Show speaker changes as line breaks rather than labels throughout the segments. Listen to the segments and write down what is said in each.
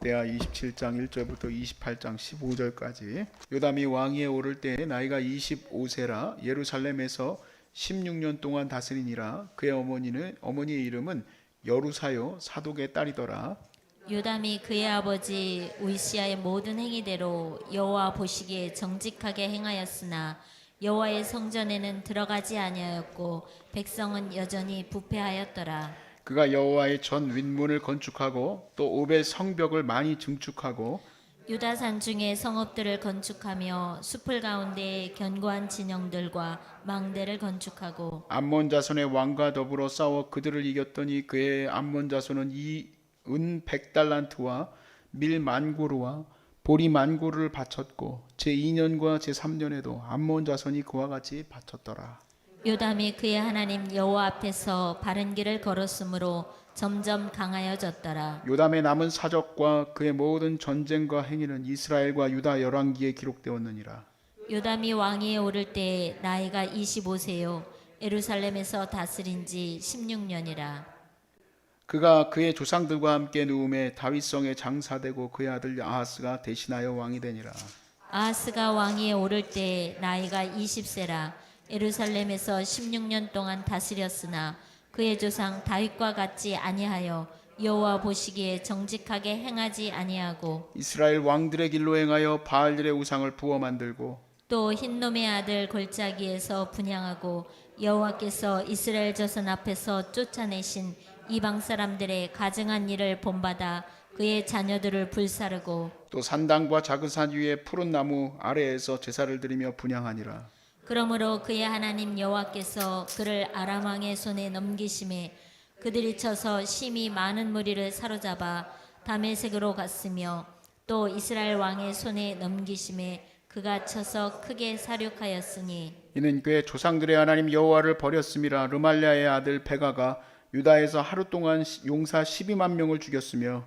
역대하 27장 1절부터 28장 15절까지. 요담이 왕위에 오를 때 나이가 25세라 예루살렘에서 16년 동안 다스리니라. 그의 어머니의 이름은 여루사요 사독의 딸이더라.
요담이 그의 아버지 우시아의 모든 행위대로 여호와 보시기에 정직하게 행하였으나 여호와의 성전에는 들어가지 아니하였고 백성은 여전히 부패하였더라.
그가 여호와의 전 윗문을 건축하고 또 오벳 성벽을 많이 증축하고
유다산 중에 성읍들을 건축하며 숲을 가운데 견고한 진영들과 망대를 건축하고
암몬 자손의 왕과 더불어 싸워 그들을 이겼더니 그의 암몬 자손은 이 은 100달란트와 밀 만고루와 보리 만고루를 바쳤고 제2년과 제3년에도 암몬 자손이 그와 같이 바쳤더라.
요담이 그의 하나님 여호와 앞에서 바른 길을 걸었으므로 점점 강하여졌더라.
요담의 남은 사적과 그의 모든 전쟁과 행위는 이스라엘과 유다 열왕기에 기록되었느니라.
요담이 왕위에 오를 때 나이가 25세요 예루살렘에서 다스린 지 16년이라.
그가 그의 조상들과 함께 누움에 다윗성에 장사되고 그의 아들 아하스가 대신하여 왕이 되니라.
아하스가 왕위에 오를 때 나이가 20세라 예루살렘에서 16년 동안 다스렸으나 그의 조상 다윗과 같지 아니하여 여호와 보시기에 정직하게 행하지 아니하고
이스라엘 왕들의 길로 행하여 바알들의 우상을 부어 만들고
또 흰놈의 아들 골짜기에서 분향하고 여호와께서 이스라엘 조선 앞에서 쫓아내신 이방 사람들의 가증한 일을 본받아 그의 자녀들을 불사르고
또 산당과 작은 산 위에 푸른 나무 아래에서 제사를 드리며 분향하니라.
그러므로 그의 하나님 여호와께서 그를 아람 왕의 손에 넘기심에 그들이 쳐서 심히 많은 무리를 사로잡아 다메섹으로 갔으며 또 이스라엘 왕의 손에 넘기심에 그가 쳐서 크게 사륙하였으니
이는 그의 조상들의 하나님 여호와를 버렸음이라. 르말랴의 아들 베가가 유다에서 하루 동안 용사 12만 명을 죽였으며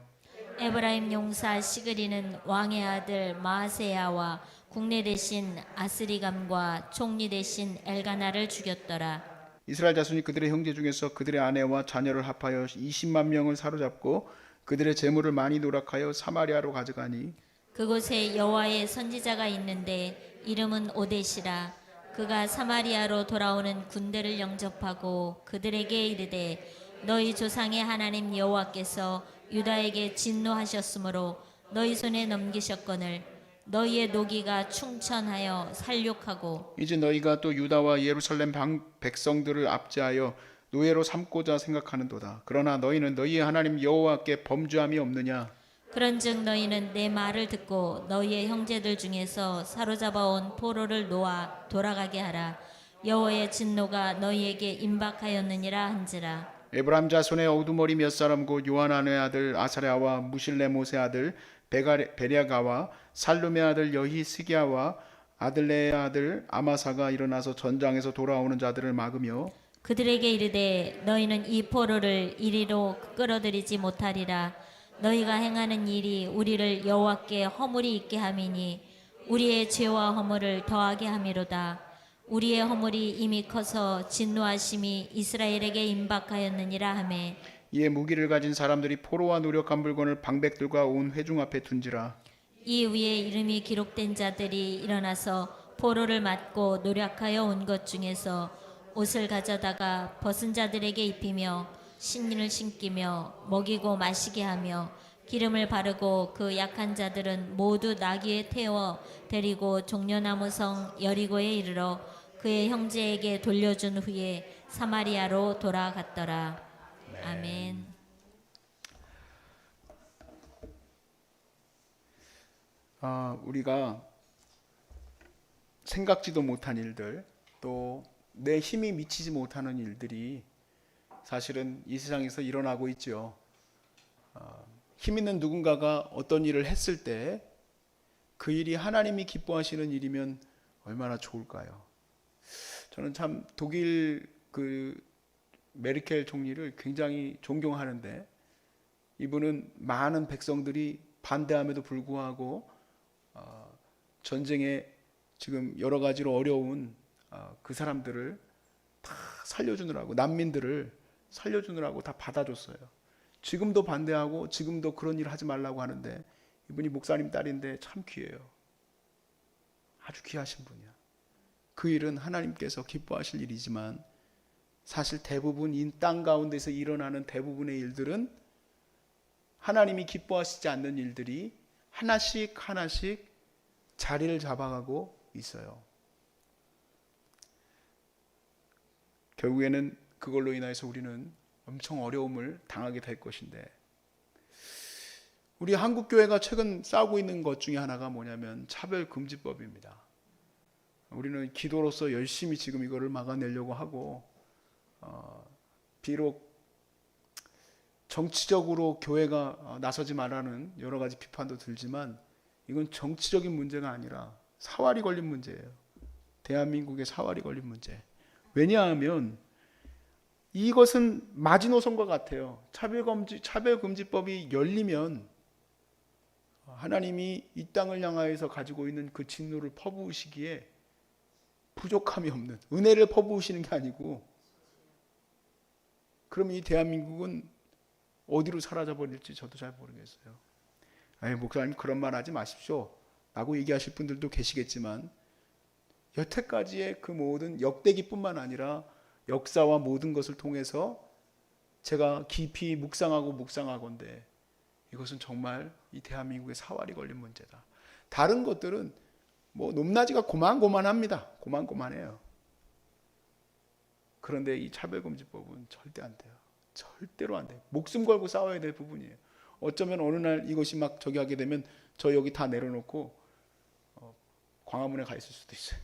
에브라임 용사 시그리는 왕의 아들 마아세야와 국내 대신 아스리감과 총리 대신 엘가나를 죽였더라.
이스라엘 자손이 그들의 형제 중에서 그들의 아내와 자녀를 합하여 20만 명을 사로잡고 그들의 재물을 많이 노력하여 사마리아로 가져가니
그곳에 여호와의 선지자가 있는데 이름은 오뎃이라. 그가 사마리아로 돌아오는 군대를 영접하고 그들에게 이르되 너희 조상의 하나님 여호와께서 유다에게 진노하셨으므로 너희 손에 넘기셨거늘 너희의 노기가 충천하여 살육하고
이제 너희가 또 유다와 예루살렘 백성들을 압제하여 노예로 삼고자 생각하는도다. 그러나 너희는 너희의 하나님 여호와께 범죄함이 없느냐?
그런즉 너희는 내 말을 듣고 너희의 형제들 중에서 사로잡아온 포로를 놓아 돌아가게 하라. 여호와의 진노가 너희에게 임박하였느니라 한지라.
에브람 자손의 어두머리 몇 사람 곧 요하난의 아들 아사랴와 무실레못의 아들 베랴가와 살룸의 아들 여히스기야와 아들레의 아들 아마사가 일어나서 전장에서 돌아오는 자들을 막으며
그들에게 이르되 너희는 이 포로를 이리로 끌어들이지 못하리라. 너희가 행하는 일이 우리를 여호와께 허물이 있게 함이니 우리의 죄와 허물을 더하게 함이로다. 우리의 허물이 이미 커서 진노하심이 이스라엘에게 임박하였느니라 하매
이에 무기를 가진 사람들이 포로와 노력한 물건을 방백들과 온 회중 앞에 둔지라.
이 위에 이름이 기록된 자들이 일어나서 포로를 맞고 노력하여 온 것 중에서 옷을 가져다가 벗은 자들에게 입히며 신을 신기며 먹이고 마시게 하며 기름을 바르고 그 약한 자들은 모두 나귀에 태워 데리고 종려나무성 여리고에 이르러 그의 형제에게 돌려준 후에 사마리아로 돌아갔더라. 아멘.
우리가 생각지도 못한 일들 또 내 힘이 미치지 못하는 일들이 사실은 이 세상에서 일어나고 있죠. 힘 있는 누군가가 어떤 일을 했을 때 그 일이 하나님이 기뻐하시는 일이면 얼마나 좋을까요? 저는 참 독일 그 메르켈 총리를 굉장히 존경하는데 이분은 많은 백성들이 반대함에도 불구하고 전쟁에 지금 여러 가지로 어려운 그 사람들을 다 살려주느라고, 난민들을 살려주느라고 다 받아줬어요. 지금도 반대하고 지금도 그런 일 하지 말라고 하는데, 이분이 목사님 딸인데 참 귀해요. 아주 귀하신 분이야. 그 일은 하나님께서 기뻐하실 일이지만 사실 대부분 이 땅 가운데서 일어나는 대부분의 일들은 하나님이 기뻐하시지 않는 일들이 하나씩 하나씩 자리를 잡아가고 있어요. 결국에는 그걸로 인해서 우리는 엄청 어려움을 당하게 될 것인데, 우리 한국교회가 최근 싸우고 있는 것 중에 하나가 뭐냐면 차별금지법입니다. 우리는 기도로서 열심히 지금 이거를 막아내려고 하고, 비록 정치적으로 교회가 나서지 말라는 여러 가지 비판도 들지만 이건 정치적인 문제가 아니라 사활이 걸린 문제예요. 대한민국의 사활이 걸린 문제. 왜냐하면 이것은 마지노선과 같아요. 차별금지법이 열리면 하나님이 이 땅을 향하여서 가지고 있는 그 진노를 퍼부으시기에 부족함이 없는, 은혜를 퍼부으시는 게 아니고, 그럼 이 대한민국은 어디로 사라져 버릴지 저도 잘 모르겠어요. 아니, 목사님 그런 말 하지 마십시오 라고 얘기하실 분들도 계시겠지만, 여태까지의 그 모든 역대기뿐만 아니라 역사와 모든 것을 통해서 제가 깊이 묵상하건대 이것은 정말 이 대한민국의 사활이 걸린 문제다. 다른 것들은 뭐 높낮이가 고만고만합니다. 고만고만해요. 그런데 이 차별금지법은 절대 안 돼요. 절대로 안 돼요. 목숨 걸고 싸워야 될 부분이에요. 어쩌면 어느 날 이것이 막 저기 하게 되면 저 여기 다 내려놓고 광화문에 가 있을 수도 있어요.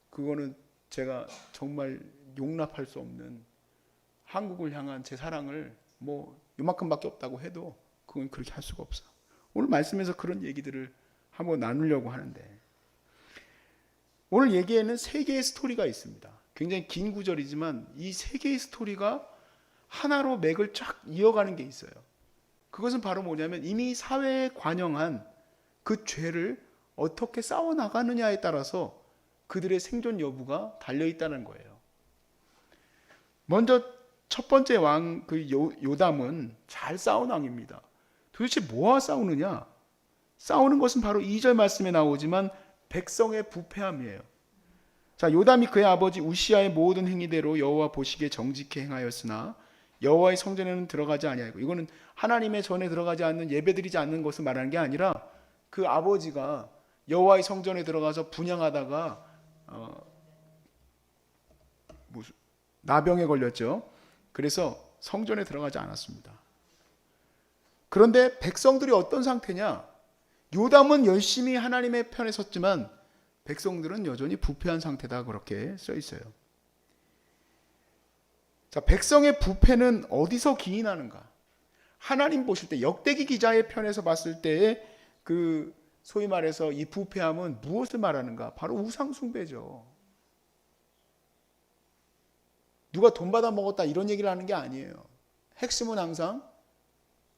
그거는 제가 정말 용납할 수 없는, 한국을 향한 제 사랑을 뭐 요만큼밖에 없다고 해도 그건 그렇게 할 수가 없어. 오늘 말씀에서 그런 얘기들을 한번 나누려고 하는데, 오늘 얘기에는 세 개의 스토리가 있습니다. 굉장히 긴 구절이지만 이 세 개의 스토리가 하나로 맥을 쫙 이어가는 게 있어요. 그것은 바로 뭐냐면 이미 사회에 관영한 그 죄를 어떻게 싸워나가느냐에 따라서 그들의 생존 여부가 달려있다는 거예요. 먼저 첫 번째 왕 그 요담은 잘 싸운 왕입니다. 도대체 뭐와 싸우느냐? 싸우는 것은 바로 2절 말씀에 나오지만 백성의 부패함이에요. 자, 요담이 그의 아버지 우시아의 모든 행위대로 여호와 보시기에 정직히 행하였으나 여호와의 성전에는 들어가지 아니하고, 이거는 하나님의 전에 들어가지 않는, 예배드리지 않는 것을 말하는 게 아니라 그 아버지가 여호와의 성전에 들어가서 분향하다가 나병에 걸렸죠. 그래서 성전에 들어가지 않았습니다. 그런데 백성들이 어떤 상태냐? 요담은 열심히 하나님의 편에 섰지만 백성들은 여전히 부패한 상태다, 그렇게 써 있어요. 자, 백성의 부패는 어디서 기인하는가? 하나님 보실 때, 역대기 기자의 편에서 봤을 때의 그 소위 말해서 이 부패함은 무엇을 말하는가? 바로 우상 숭배죠. 누가 돈 받아 먹었다 이런 얘기를 하는 게 아니에요. 핵심은 항상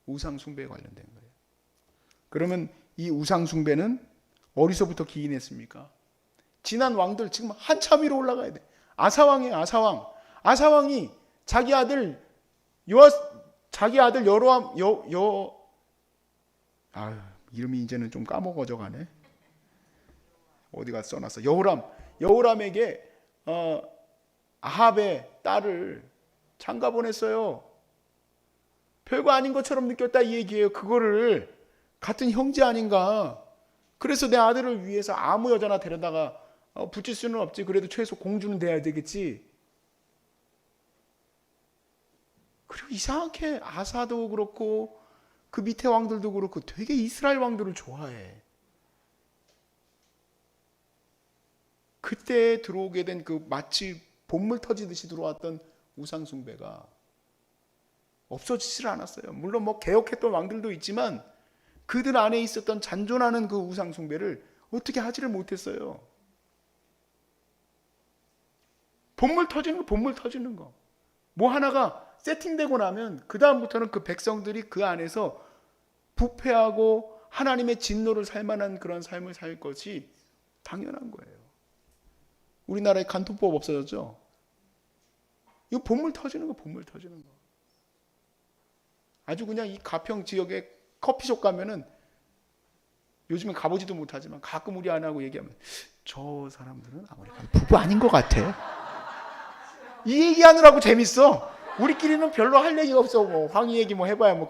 우상 숭배에 관련된 거예요. 그러면 이 우상 숭배는 어디서부터 기인했습니까? 지난 왕들 지금 한참 위로 올라가야 돼. 아사왕이에요. 아사왕이 자기 아들 여로암 이름이 이제는 좀 까먹어져 가네. 어디가 써놨어? 여호람에게 아합의 딸을 장가 보냈어요. 별거 아닌 것처럼 느꼈다 이 얘기예요. 그거를 같은 형제 아닌가. 그래서 내 아들을 위해서 아무 여자나 데려다가 붙일 수는 없지. 그래도 최소 공주는 돼야 되겠지. 그리고 이상하게 아사도 그렇고 그 밑에 왕들도 그렇고 되게 이스라엘 왕들을 좋아해. 그때 들어오게 된 그 마치 본물 터지듯이 들어왔던 우상 숭배가 없어지질 않았어요. 물론 뭐 개혁했던 왕들도 있지만 그들 안에 있었던 잔존하는 그 우상 숭배를 어떻게 하지를 못했어요. 본물 터지는 거. 뭐 하나가 세팅되고 나면 그 다음부터는 그 백성들이 그 안에서 부패하고 하나님의 진노를 살 만한 그런 삶을 살 것이 당연한 거예요. 우리나라에 간통법 없어졌죠? 이거 본물 터지는 거. 아주 그냥 이 가평 지역에 커피숍 가면은 요즘엔 가보지도 못하지만 가끔 우리 아내하고 얘기하면 저 사람들은 아무리 봐도 부부 아닌 것 같아. 이 얘기하느라고 재밌어. 우리끼리는 별로 할 얘기가 없어. 뭐 황희 얘기 뭐 해봐야 뭐.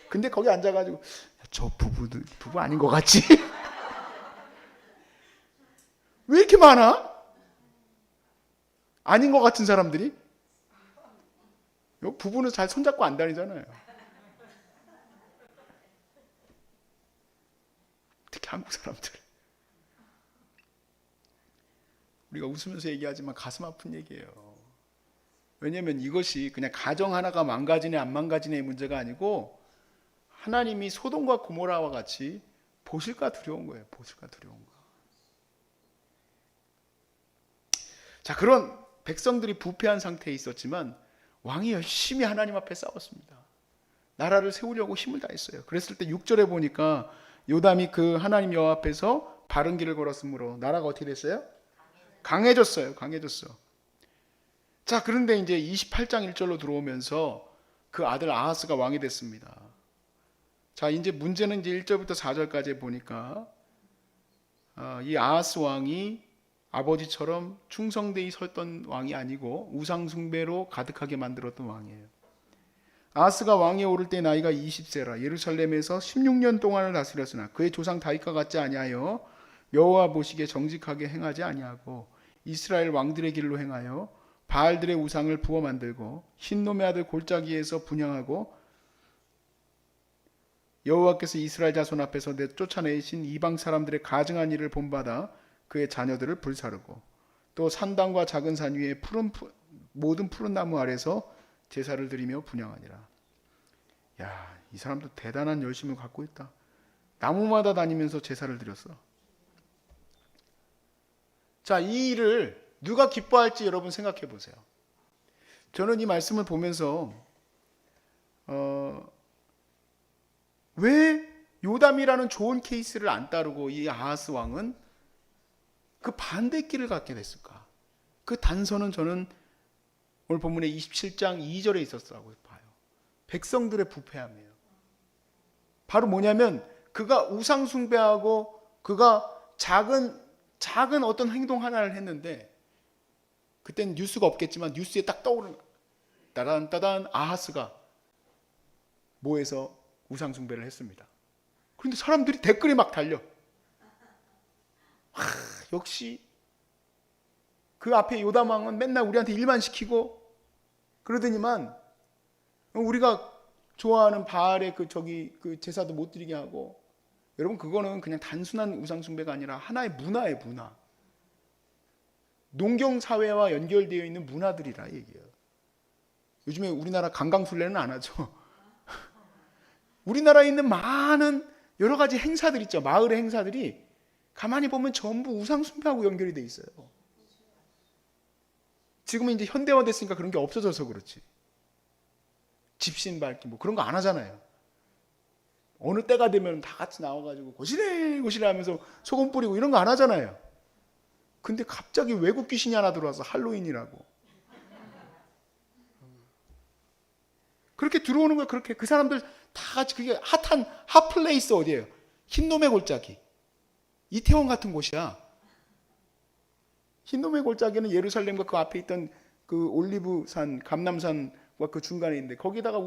근데 거기 앉아가지고 저 부부 아닌 것 같지? 왜 이렇게 많아? 아닌 것 같은 사람들이? 부부는 잘 손잡고 안 다니잖아요. 특히 한국 사람들. 우리가 웃으면서 얘기하지만 가슴 아픈 얘기예요. 왜냐하면 이것이 그냥 가정 하나가 망가지네 안 망가지네의 문제가 아니고 하나님이 소돔과 고모라와 같이 보실까 두려운 거예요. 보실까 두려운 거. 자, 그런 백성들이 부패한 상태에 있었지만 왕이 열심히 하나님 앞에 싸웠습니다. 나라를 세우려고 힘을 다했어요. 그랬을 때 6절에 보니까 요담이 그 하나님 여호와 앞에서 바른 길을 걸었으므로 나라가 어떻게 됐어요? 강해졌어요. 강해졌어. 자, 그런데 이제 28장 1절로 들어오면서 그 아들 아하스가 왕이 됐습니다. 자, 이제 문제는 이제 1절부터 4절까지 보니까 이 아하스 왕이 아버지처럼 충성되이 설던 왕이 아니고 우상 숭배로 가득하게 만들었던 왕이에요. 아하스가 왕에 오를 때 나이가 20세라 예루살렘에서 16년 동안을 다스렸으나 그의 조상 다윗과 같지 아니하여 여호와 보시기에 정직하게 행하지 아니하고 이스라엘 왕들의 길로 행하여 바알들의 우상을 부어 만들고 흰놈의 아들 골짜기에서 분향하고 여호와께서 이스라엘 자손 앞에서 쫓아내신 이방 사람들의 가증한 일을 본받아 그의 자녀들을 불사르고 또 산당과 작은 산 위에 모든 푸른 나무 아래서 제사를 드리며 분향하니라. 야, 이 사람도 대단한 열심을 갖고 있다. 나무마다 다니면서 제사를 드렸어. 자, 이 일을 누가 기뻐할지 여러분 생각해 보세요. 저는 이 말씀을 보면서 왜 요담이라는 좋은 케이스를 안 따르고 이 아하스 왕은 그 반대길을 갖게 됐을까? 그 단서는 저는 오늘 본문의 27장 2절에 있었다고 봐요. 백성들의 부패함이에요. 바로 뭐냐면 그가 우상 숭배하고 그가 작은 어떤 행동 하나를 했는데 그때는 뉴스가 없겠지만 뉴스에 딱 떠오르는 따단 아하스가 모에서 우상 숭배를 했습니다. 그런데 사람들이 댓글이 막 달려. 역시 그 앞에 요담 왕은 맨날 우리한테 일만 시키고 그러더니만 우리가 좋아하는 바알의 그 제사도 못 드리게 하고. 여러분, 그거는 그냥 단순한 우상 숭배가 아니라 하나의 문화예요, 문화. 농경 사회와 연결되어 있는 문화들이라 얘기예요. 요즘에 우리나라 강강술래는 안 하죠. 우리나라에 있는 많은 여러 가지 행사들 있죠. 마을의 행사들이 가만히 보면 전부 우상 숭배하고 연결이 돼 있어요. 지금은 이제 현대화됐으니까 그런 게 없어져서 그렇지. 집신 밝기 뭐 그런 거 안 하잖아요. 어느 때가 되면 다 같이 나와가지고 고시래 하면서 소금 뿌리고 이런 거 안 하잖아요. 근데 갑자기 외국 귀신이 하나 들어와서 할로윈이라고. 그렇게 들어오는 거야. 그렇게 그 사람들 다 같이 그게 핫플레이스 어디예요? 흰놈의 골짜기. 이태원 같은 곳이야. 흰놈의 골짜기는 예루살렘과 그 앞에 있던 그 올리브산, 감람산과 그 중간에 있는데 거기다가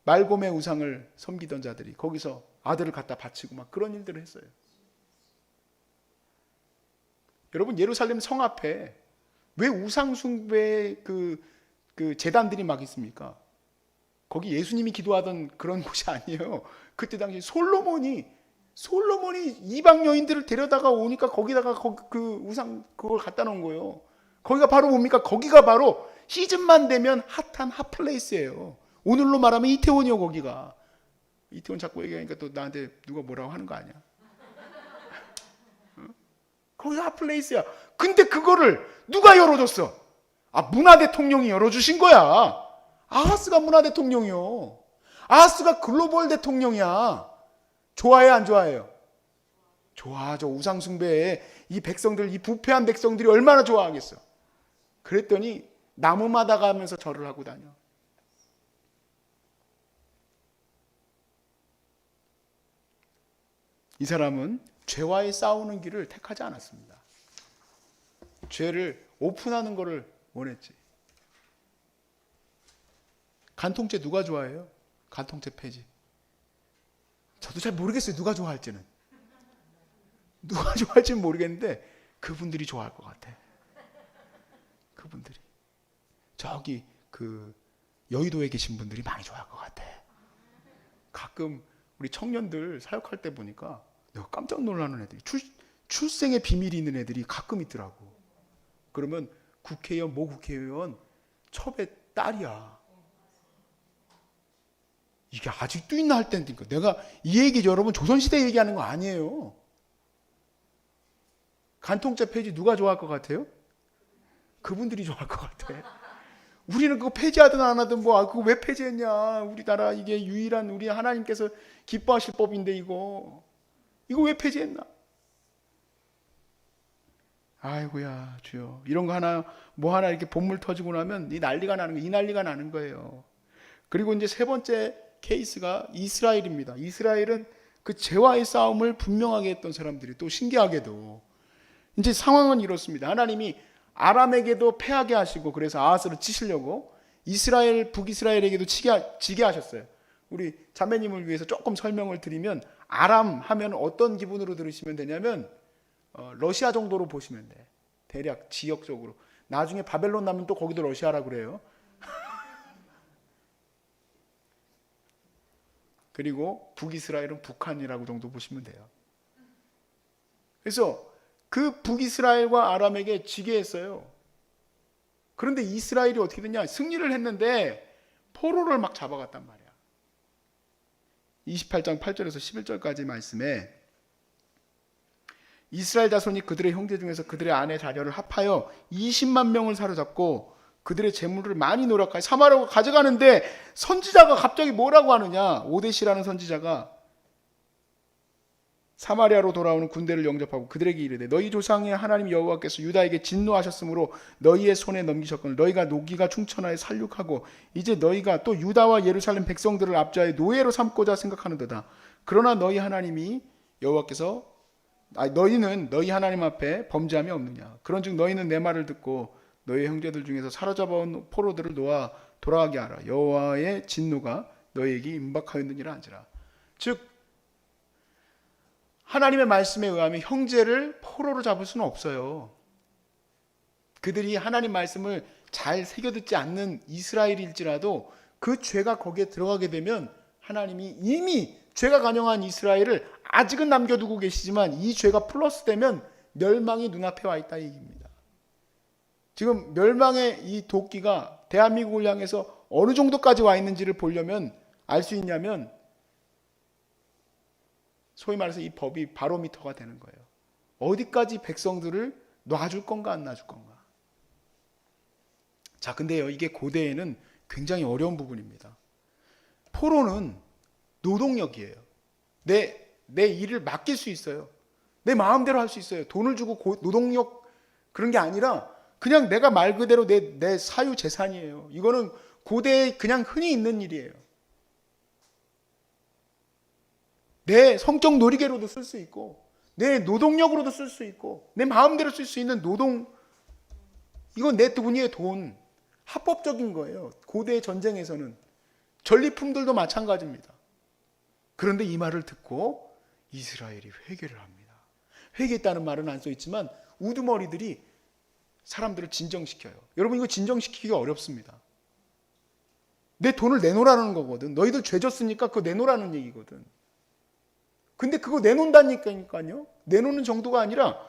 말곰의 우상을 섬기던 자들이 거기서 아들을 갖다 바치고 막 그런 일들을 했어요. 여러분, 예루살렘 성 앞에 왜 우상숭배의 그 제단들이 막 있습니까? 거기 예수님이 기도하던 그런 곳이 아니에요. 그때 당시 솔로몬이 이방 여인들을 데려다가 오니까 거기다가 그 우상 그걸 갖다 놓은 거예요. 거기가 바로 뭡니까? 거기가 바로 시즌만 되면 핫한 핫플레이스예요. 오늘로 말하면 이태원이요. 거기가. 이태원 자꾸 얘기하니까 또 나한테 누가 뭐라고 하는 거 아니야. 거기가 핫플레이스야. 근데 그거를 누가 열어줬어? 문화 대통령이 열어주신 거야. 아하스가 문화 대통령이요. 아하스가 글로벌 대통령이야. 좋아해요, 안 좋아해요? 좋아하죠. 우상 숭배에 이 백성들, 이 부패한 백성들이 얼마나 좋아하겠어. 그랬더니 나무마다 가면서 절을 하고 다녀. 이 사람은 죄와의 싸우는 길을 택하지 않았습니다. 죄를 오픈하는 것을 원했지. 간통죄 누가 좋아해요? 간통죄 폐지. 저도 잘 모르겠어요. 누가 좋아할지는. 누가 좋아할지는 모르겠는데 그분들이 좋아할 것 같아. 그분들이. 저기 그 여의도에 계신 분들이 많이 좋아할 것 같아. 가끔 우리 청년들 사역할 때 보니까 내가 깜짝 놀라는 애들이 출생의 비밀이 있는 애들이 가끔 있더라고. 그러면 국회의원, 모 국회의원 첩의 딸이야. 이게 아직도 있나 할 때니까 내가 이 얘기 여러분 조선시대 얘기하는 거 아니에요. 간통죄 폐지 누가 좋아할 것 같아요? 그분들이 좋아할 것 같아. 우리는 그거 폐지하든 안 하든 뭐 그거 왜 폐지했냐. 우리나라 이게 유일한 우리 하나님께서 기뻐하실 법인데 이거 왜 폐지했나. 아이고야 주여. 이런 거 하나 뭐 하나 이렇게 본물 터지고 나면 이 난리가 나는 거예요. 그리고 이제 세 번째 케이스가 이스라엘입니다. 이스라엘은 그 죄와의 싸움을 분명하게 했던 사람들이 또 신기하게도 이제 상황은 이렇습니다. 하나님이 아람에게도 패하게 하시고 그래서 아하스를 치시려고 이스라엘 북이스라엘에게도 지게 하셨어요. 우리 자매님을 위해서 조금 설명을 드리면 아람 하면 어떤 기분으로 들으시면 되냐면 러시아 정도로 보시면 돼. 대략 지역적으로. 나중에 바벨론 나면 또 거기도 러시아라고 그래요. 그리고 북이스라엘은 북한이라고 정도 보시면 돼요. 그래서 그 북이스라엘과 아람에게 지게 했어요. 그런데 이스라엘이 어떻게 됐냐? 승리를 했는데 포로를 막 잡아갔단 말이야. 28장 8절에서 11절까지 말씀에 이스라엘 자손이 그들의 형제 중에서 그들의 아내 자녀를 합하여 20만 명을 사로잡고 그들의 재물을 많이 노력하여 사마리아로 가져가는데 선지자가 갑자기 뭐라고 하느냐. 오데시라는 선지자가 사마리아로 돌아오는 군대를 영접하고 그들에게 이르되 너희 조상의 하나님 여호와께서 유다에게 진노하셨으므로 너희의 손에 넘기셨거늘 너희가 노기가 충천하여 살육하고 이제 너희가 또 유다와 예루살렘 백성들을 압제하여 노예로 삼고자 생각하는도다. 그러나 너희 하나님이 여호와께서 너희는 너희 하나님 앞에 범죄함이 없느냐. 그런즉 너희는 내 말을 듣고 너희 형제들 중에서 사로잡아온 포로들을 놓아 돌아가게 하라. 여호와의 진노가 너희에게 임박하였느니라 한지라. 즉 하나님의 말씀에 의하면 형제를 포로로 잡을 수는 없어요. 그들이 하나님 말씀을 잘 새겨듣지 않는 이스라엘일지라도 그 죄가 거기에 들어가게 되면 하나님이 이미 죄가 간영한 이스라엘을 아직은 남겨두고 계시지만 이 죄가 플러스 되면 멸망이 눈앞에 와 있다 얘기입니다. 지금 멸망의 이 도끼가 대한민국을 향해서 어느 정도까지 와 있는지를 보려면 알 수 있냐면 소위 말해서 이 법이 바로미터가 되는 거예요. 어디까지 백성들을 놔줄 건가 안 놔줄 건가. 자, 근데요, 이게 고대에는 굉장히 어려운 부분입니다. 포로는 노동력이에요. 내 일을 맡길 수 있어요. 내 마음대로 할 수 있어요. 돈을 주고 노동력 그런 게 아니라 그냥 내가 말 그대로 내 사유 재산이에요. 이거는 고대에 그냥 흔히 있는 일이에요. 내 성적 놀이개로도 쓸 수 있고 내 노동력으로도 쓸 수 있고 내 마음대로 쓸 수 있는 노동, 이건 내 돈이에요. 돈. 합법적인 거예요. 고대 전쟁에서는. 전리품들도 마찬가지입니다. 그런데 이 말을 듣고 이스라엘이 회개를 합니다. 회개했다는 말은 안 써 있지만 우두머리들이 사람들을 진정시켜요. 여러분 이거 진정시키기가 어렵습니다. 내 돈을 내놓으라는 거거든. 너희들 죄 졌으니까 그거 내놓으라는 얘기거든. 근데 그거 내놓는다니까요. 내놓는 정도가 아니라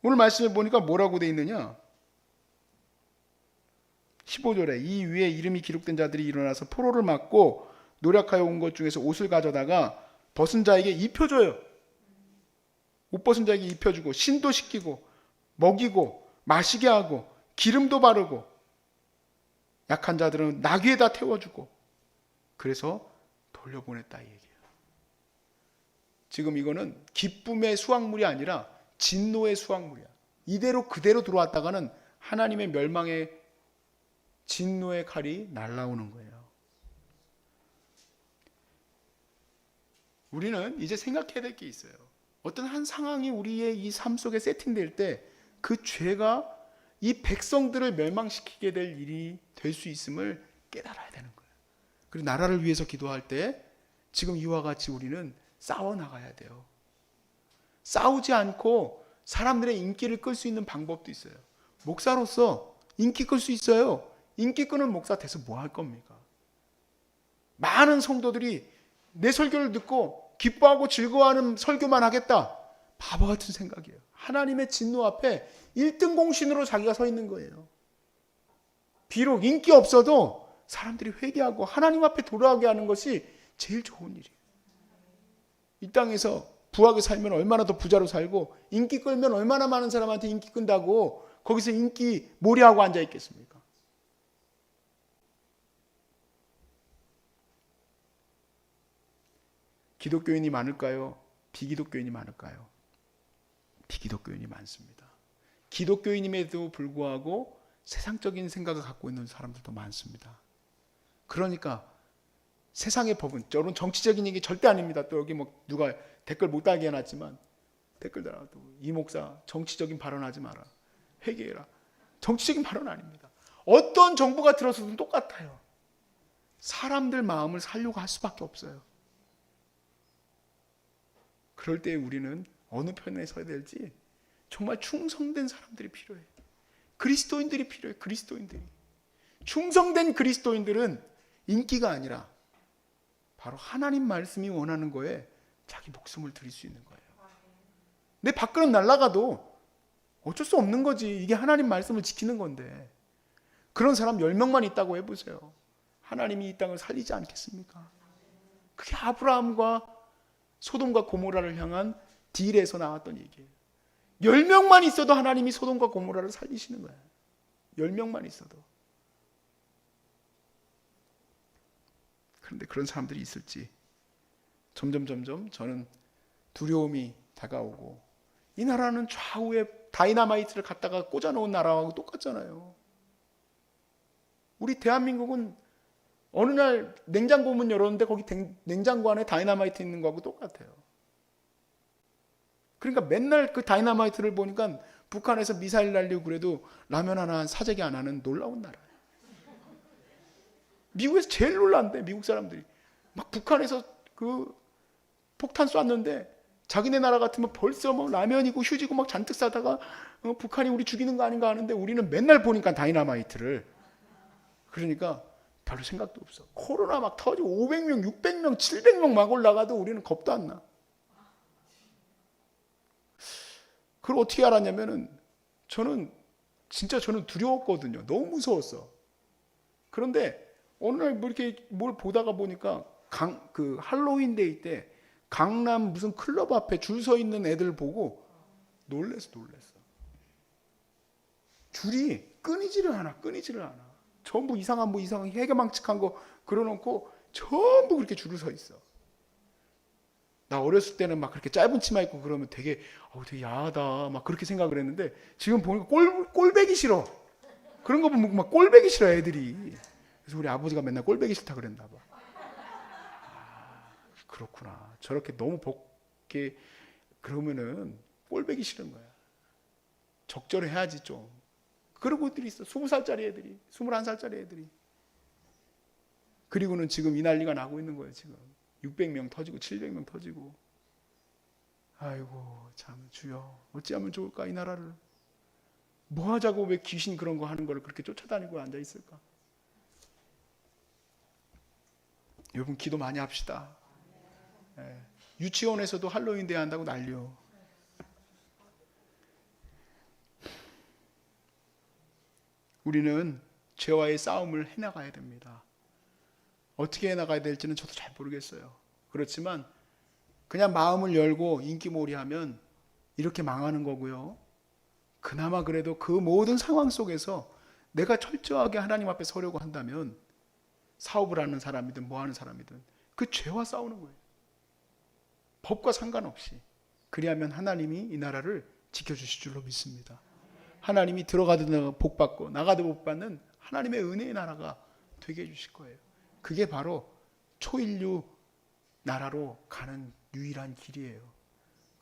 오늘 말씀해 보니까 뭐라고 돼 있느냐. 15절에 이 위에 이름이 기록된 자들이 일어나서 포로를 맞고 노력하여 온 것 중에서 옷을 가져다가 벗은 자에게 입혀줘요. 옷 벗은 자에게 입혀주고 신도 시키고 먹이고 마시게 하고 기름도 바르고 약한 자들은 나귀에다 태워주고 그래서 돌려보냈다 이 얘기예요. 지금 이거는 기쁨의 수확물이 아니라 진노의 수확물이야. 이대로 그대로 들어왔다가는 하나님의 멸망의 진노의 칼이 날아오는 거예요. 우리는 이제 생각해야 될 게 있어요. 어떤 한 상황이 우리의 이 삶 속에 세팅될 때 그 죄가 이 백성들을 멸망시키게 될 일이 될 수 있음을 깨달아야 되는 거예요. 그리고 나라를 위해서 기도할 때 지금 이와 같이 우리는 싸워나가야 돼요. 싸우지 않고 사람들의 인기를 끌 수 있는 방법도 있어요. 목사로서 인기 끌 수 있어요. 인기 끄는 목사 돼서 뭐 할 겁니까? 많은 성도들이 내 설교를 듣고 기뻐하고 즐거워하는 설교만 하겠다. 바보 같은 생각이에요. 하나님의 진노 앞에 1등 공신으로 자기가 서 있는 거예요. 비록 인기 없어도 사람들이 회개하고 하나님 앞에 돌아오게 하는 것이 제일 좋은 일이에요. 이 땅에서 부하게 살면 얼마나 더 부자로 살고 인기 끌면 얼마나 많은 사람한테 인기 끈다고 거기서 인기 몰이하고 앉아 있겠습니까? 기독교인이 많을까요? 비기독교인이 많을까요? 비기독교인이 많습니다. 기독교인임에도 불구하고 세상적인 생각을 갖고 있는 사람들도 많습니다. 그러니까 세상의 법은, 저는 정치적인 얘기 절대 아닙니다. 또 여기 뭐 누가 댓글 못 달게 해놨지만 댓글 달아도 이 목사 정치적인 발언하지 마라, 회개해라. 정치적인 발언 아닙니다. 어떤 정부가 들어서도 똑같아요. 사람들 마음을 살려고 할 수밖에 없어요. 그럴 때 우리는 어느 편에 서야 될지 정말 충성된 사람들이 필요해요. 그리스도인들이 필요해요. 그리스도인들이. 충성된 그리스도인들은 인기가 아니라 바로 하나님 말씀이 원하는 거에 자기 목숨을 드릴 수 있는 거예요. 내 밥그릇 날아가도 어쩔 수 없는 거지. 이게 하나님 말씀을 지키는 건데. 그런 사람 10명만 있다고 해보세요. 하나님이 이 땅을 살리지 않겠습니까? 그게 아브라함과 소돔과 고모라를 향한 딜에서 나왔던 얘기예요. 10명만 있어도 하나님이 소돔과 고모라를 살리시는 거예요. 10명만 있어도. 그런데 그런 사람들이 있을지 점점 저는 두려움이 다가오고, 이 나라는 좌우에 다이나마이트를 갖다가 꽂아놓은 나라하고 똑같잖아요. 우리 대한민국은 어느 날 냉장고 문 열었는데 거기 냉장고 안에 다이나마이트 있는 거하고 똑같아요. 그러니까 맨날 그 다이나마이트를 보니까 북한에서 미사일 날리고 그래도 라면 하나 사재기 안 하는 놀라운 나라예요. 미국에서 제일 놀란대. 미국 사람들이 막 북한에서 그 폭탄 쐈는데 자기네 나라 같으면 벌써 뭐 라면이고 휴지고 막 잔뜩 싸다가 북한이 우리 죽이는 거 아닌가 하는데 우리는 맨날 보니까 다이나마이트를. 그러니까 별로 생각도 없어. 코로나 막 터지고 500명, 600명, 700명 막 올라가도 우리는 겁도 안 나. 그걸 어떻게 알았냐면은 저는 두려웠거든요. 너무 무서웠어. 그런데 어느 날 뭐 이렇게 뭘 보다가 보니까 그 할로윈데이 때 강남 무슨 클럽 앞에 줄 서 있는 애들 보고 놀랬어. 줄이 끊이지를 않아. 전부 이상한 해괴망측한 거 그려놓고 전부 그렇게 줄을 서 있어. 나 어렸을 때는 막 그렇게 짧은 치마 입고 그러면 되게 야하다 막 그렇게 생각을 했는데 지금 보니까 꼴배기 싫어. 그런 거 보면 막 꼴배기 싫어 애들이. 그래서 우리 아버지가 맨날 꼴배기 싫다 그랬나 봐. 그렇구나. 저렇게 너무 벗게 그러면은 꼴배기 싫은 거야. 적절히 해야지 좀. 그런 것들이 있어. 20살짜리 애들이, 21살짜리 애들이. 그리고는 지금 이 난리가 나고 있는 거예요. 지금 600명 터지고 700명 터지고. 아이고 참 주여 어찌하면 좋을까 이 나라를. 뭐 하자고 왜 귀신 그런 거 하는 거를 그렇게 쫓아다니고 앉아 있을까. 여러분 기도 많이 합시다. 유치원에서도 할로윈 대회 한다고 난리요. 우리는 죄와의 싸움을 해나가야 됩니다. 어떻게 해나가야 될지는 저도 잘 모르겠어요. 그렇지만 그냥 마음을 열고 인기몰이하면 이렇게 망하는 거고요. 그나마 그래도 그 모든 상황 속에서 내가 철저하게 하나님 앞에 서려고 한다면 사업을 하는 사람이든 뭐 하는 사람이든 그 죄와 싸우는 거예요. 법과 상관없이. 그리하면 하나님이 이 나라를 지켜주실 줄로 믿습니다. 하나님이 들어가도 복받고 나가도 복받는 하나님의 은혜의 나라가 되게 해주실 거예요. 그게 바로 초인류 나라로 가는 유일한 길이에요.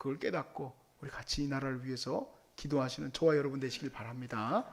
그걸 깨닫고 우리 같이 이 나라를 위해서 기도하시는 저와 여러분 되시길 바랍니다.